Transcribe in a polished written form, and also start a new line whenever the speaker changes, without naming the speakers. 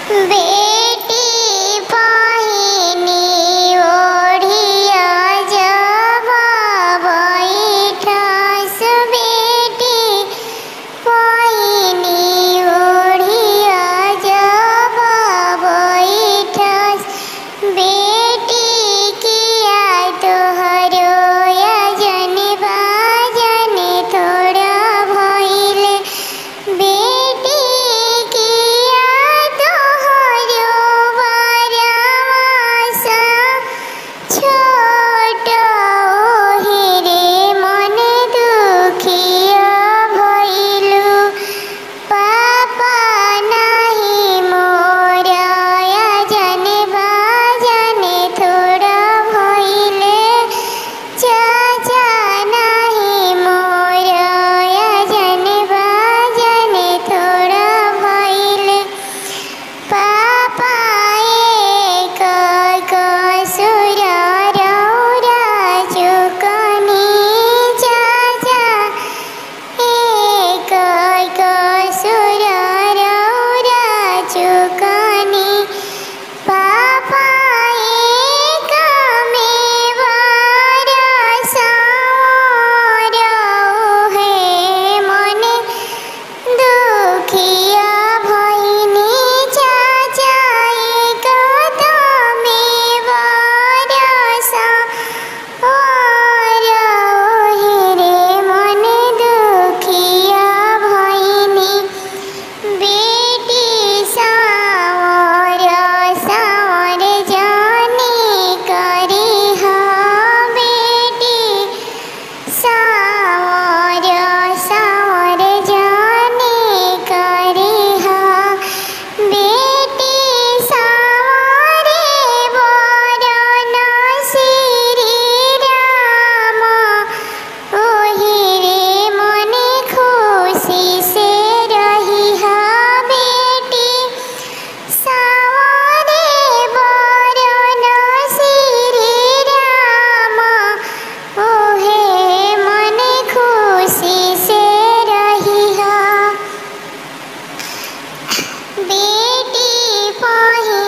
बेटी पहिनी ओढ़िया जब बैठस बेटी पहिनी ओढ़िया जब बैठस बेटी किया तोहरो यजन बाजन थोड़ा भइले बेटी किया तोहरो बरवासा छोट ओहिरे मन दुखिया भइलु पापा नाही मोर यजन बाजन थोड़ा भइले चाचा नाही मोर यजन बाजन थोड़ा भइले पापा एक कसुर रौरा चुकनी चाचा एक कसुर रौरा चुकनी पापा एक में बरसाओ हे मन दुखिया भइनी चाचा एक में बरसाओ रे मन दुखिया भइनी बेटी सावर सावर जानी करी हा बेटी सावर सावर जानी करी हा बेटी सावरे बरन श्री राम ओहि रे मन खुशी से रही हा बेटी सावरे बरन श्री राम ओहे मन खुशी से रही हा बेटी पहिनी